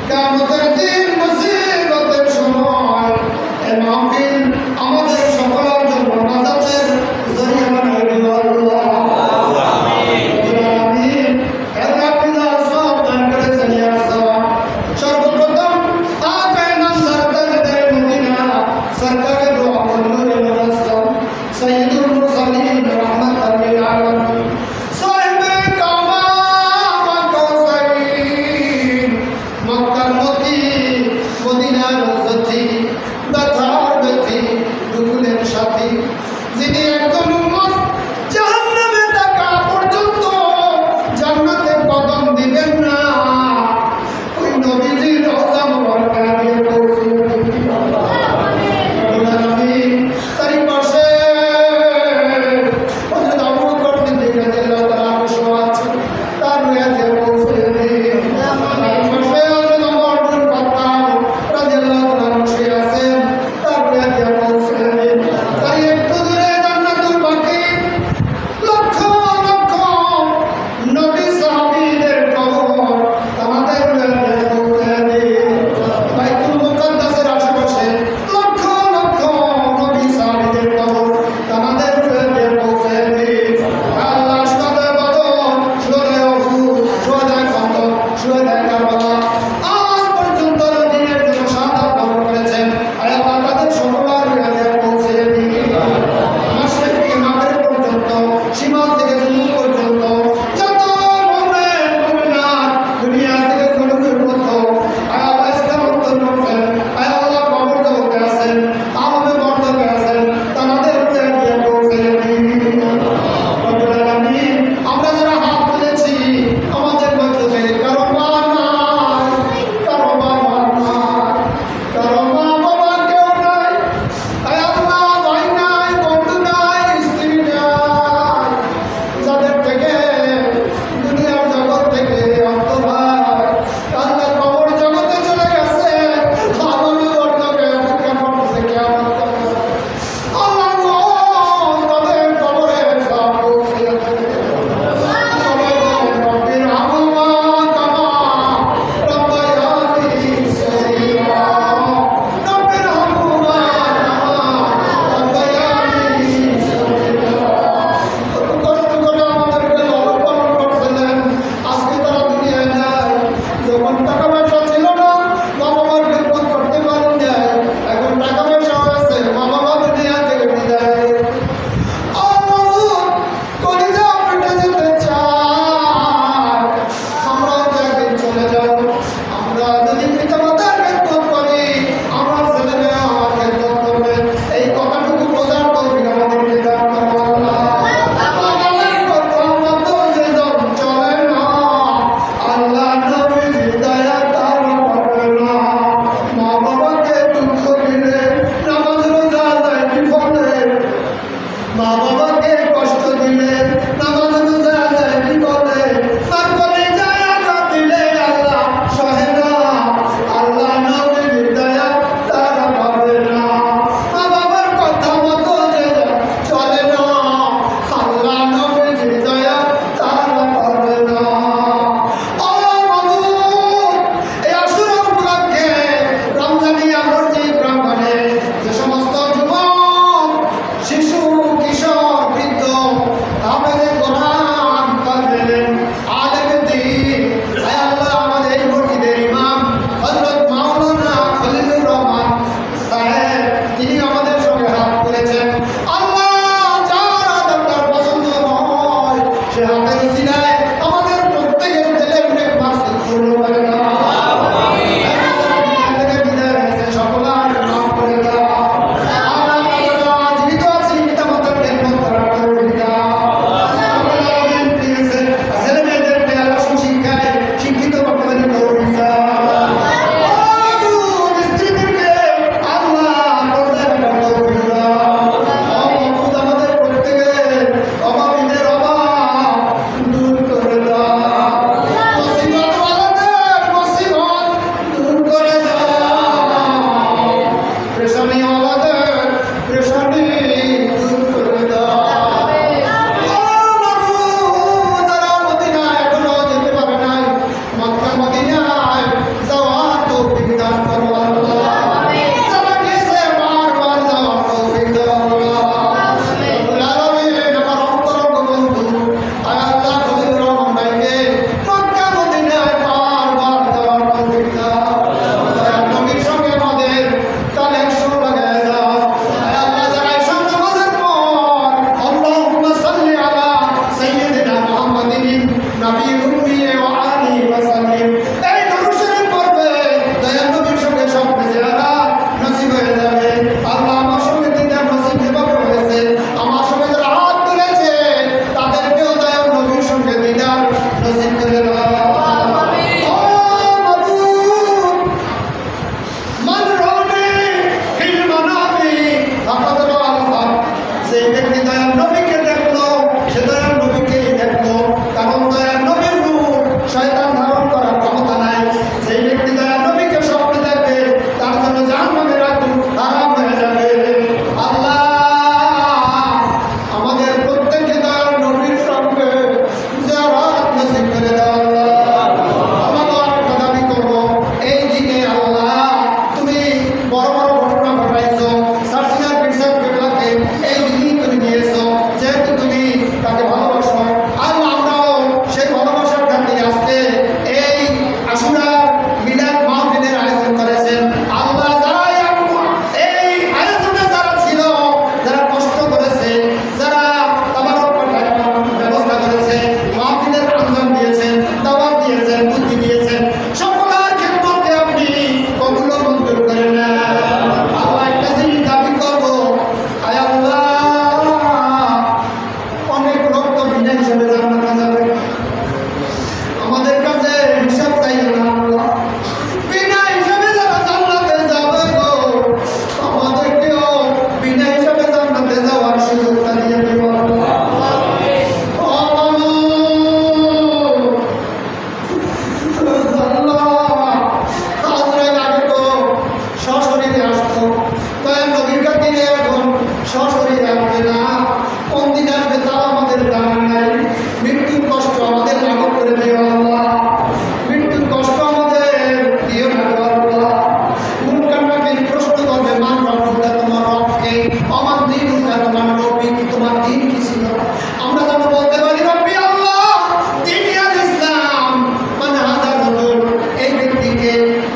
কিয়ামতের দিন মুসিবতের সময় এই মাহফিল আমাদের সকলের জন্য নাজাতের জরিয়া বানায় দিও আল্লাহ। আমিন। এর আপনি যা সব দান করেছেন ইয়া আল্লাহ। সর্বপ্রথম আকায়ে নাজার তাজদারে মদিনা সরকারে দো আমনুরে মুরাসসাম সাইয়্যিদুল মুরসালিন রাহমাতাল লিল আলামিন সাহিবে কামা ওয়া কাউসারিন মক্কার মতি মদিনার রজতি ব্যথার ব্যথি দুকুলের সাথী যিনি একজন উম্মত জাহান্নামে থাকা পর্যন্ত জান্নাতে কদম দিবেন না ওই নবীজির রওজা মুবারকা দিয়ে পৌঁছে দিন আমিন। তারই পাশে হযরত আবু বকর সিদ্দিক রাদিয়াল্লাহু তাআলা বসে আছেন, তার রুয়াতে পৌঁছে দিন আমিন। পাশে হযরত ওমর বিন খাত্তাব রাদিয়াল্লাহু তাআলা বসে আছেন, তার রুয়াতে পৌঁছে দিন। তাই একটু দূরে জান্নাতুল বাকি লক্ষ লক্ষ নবী সাহাবীদের কবর আমাদের রুয়াতে পৌঁছে দিন। বাইতুল মুকাদ্দাসের আশেপাশে লক্ষ লক্ষ নবী সাহাবীদের কবর আমাদের রুয়াতে পৌঁছে দিন। আল্লাহ শুহাদায়ে বদর, শুহাদায়ে উহুদ, শুহাদায়ে খন্দক, শুহাদায়ে কারবালা আজ পর্যন্ত দ্বীনের জন্য শাহাদাত বরণ করেছেন, আল্লাহ তাদের সকলের রুয়াতে পৌঁছে দিন। মাশরিক থেকে মাগরিব পর্যন্ত, শিমাল থেকে জন্নুব পর্যন্ত যত মুমিন মুমিনাত দুনিয়া থেকে জন্নুবের মধ্যে আল্লাহ ইসলাম উত্তন্ন করেন, আল্লাহ কবর জগতে আছেন, আলমে বরদকে আছেন, তাদের রুয়াতে পৌঁছে দিন। রব্বুল আলামিন, আমরা যারা হাত তুলেছি আমাদের মধ্যে থেকে কারো মা নাই, কারো বাবা নাই, কারো মা বাবা কেউ নাই, আয় আল্লাহ ভাই নাই, বন্ধু নাই, স্ত্রী নাই, যাদের থেকে দুনিয়ার জগৎ থেকে অন্তরায় আল্লাহ কবর জগতে চলে গেছে, আলমে বরদকে অপেক্ষা করতেছে কিয়ামত পর্যন্ত। আল্লাহ গো, তাদের কবরে সব পৌঁছে দেবে। সবাই বলেন রব্বির হামহুমা কামা রাব্বায়ানি সগীরা। রব্বির হামহুমা কামা রাব্বায়ানি সগীরা। কত কষ্ট করে আমাদেরকে লালন পালন করছিলেন, আজকে তারা দুনিয়ায় নাই। যখন টাকা পয়সা ছিল না, মা বাবার খেদমত করতে পারেন নাই, এখন টাকা পয়সা হয়েছে, মা বাবা দুনিয়া থেকে বিদায়। কলিজা ফেটে যেতে চায়, আমরাও তো একদিন চলে যাব। আমরা যদি পিতামাতার খেদমত করি, আমার ছেলে মেয়ে আমার খেদমত করবে, এই কথাটুকু বোঝার তৌফিক আমাদেরকে দান করো আল্লাহ। আমাদের কথা মতো যেজন চলে না, আল্লাহ নবীর দয়া তার পাবে না। মা বাবাকে দুঃখ দিলে নামাজ রোজা যায় বিফলে, মা বাবাকে কষ্ট দিলে নামাজ রোজা যায় বিফলে, তারপরে যায় আঘাত দিলে আল্লাহ সহে না।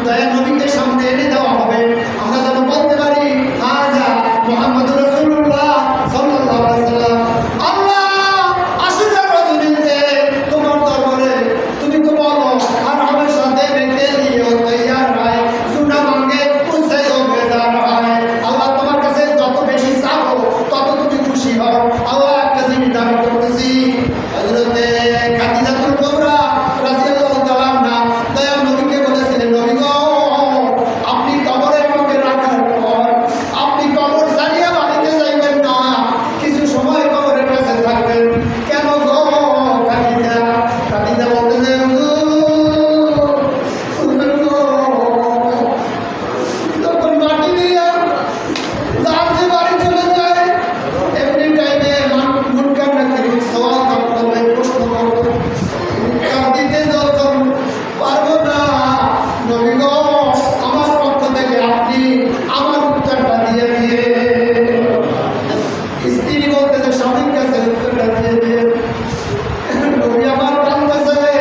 দয়া নবীকে সামনে এনে দেওয়া হবে, আমরা যেন বলতে পারি হাজা মুহাম্মাদুর রাসূলুল্লাহ সাল্লাল্লাহু আলাইহি ওয়াসাল্লাম। আল্লাহ আশিকার রজনীতে তোমার দরবারে তুমি তো বলো আর হামেশা দেবে কে লিয়ে তৈয়ার হয়, সুনা মাঙ্গে উসে ও বেজার হয়। আল্লাহ তোমার কাছে যত বেশি চাবো তত তুমি খুশি হও। আল্লাহ একটা জিনিস দাবি করতেছি, হযরতে খাদিজাতুল কুবরা রাদিয়াল্লাহু তাআলা আনহা দয়াল নবীকে বলেছিলেন, নবী গো আপনি কবরে আমাকে রাখার পর আপনি কবর ছাড়িয়ে বাড়িতে যাইবেন না, কিছু সময় কবরের কাছে থাকবেন। কেন গো খাদিজা? খাদিজা বলতেছে তখন মাটি দিয়া যার যে বাড়ি চলে যায় এমনি টাইমে মুনকার নাকির সওয়াল করতে হবে, প্রশ্ন করবে, উত্তর দিতে যখন পারবো না, নবী গো আমার পক্ষ থেকে আপনি আমার উত্তরটা দিয়ে দিয়ে। স্ত্রী বলতেছে স্বামীর কাছে উত্তরটা দিয়ে দিয়ে। নবী আমার কাঁদতেছে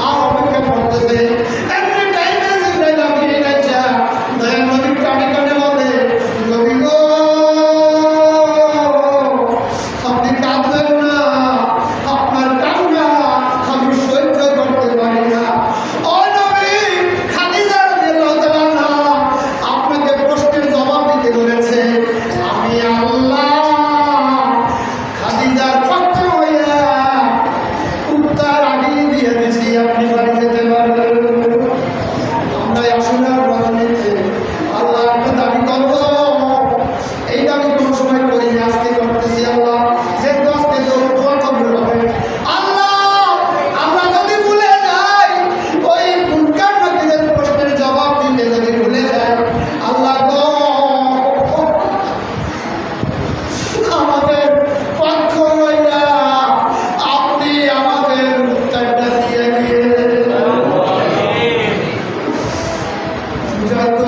আর অপেক্ষা করতেছে। এমনি টাইমে জিবরাইল আমিন আইসা দয়াল নবীর কানে কানে বলে, নবী গো আপনি কাঁদবেন না, আপনার কান্না আমি সহ্য করতে পারি না। ও নবী, খাদিজা রাদিয়াল্লাহু তাআলা আনহা আপনাকে প্রশ্নের জবাব দিতে বলেছে। আমি আল্লাহ খাদিজার পক্ষ হইয়া উত্তর আগিয়ে দিয়ে দিছি, আপনি বাড়ি যেতে পারবেন। আমরা আসলে রজনীতে আল্লাহ একটা দাবি করবো, এই দাবি কোনো সময় করি না, আজকে করতেছি। আল্লাহ যেহেতু আজকে দোয়া কবুল হবে। আল্লাহ আমরা যদি ভুলে যাই ওই মুনকার নাকিরের প্রশ্নের জবাব দিতে যদি ভুলে যাই, আল্লাহ গো আমাদের পক্ষ হইয়া আপনি আমাদের উত্তরটা দিয়ে দিয়ে যত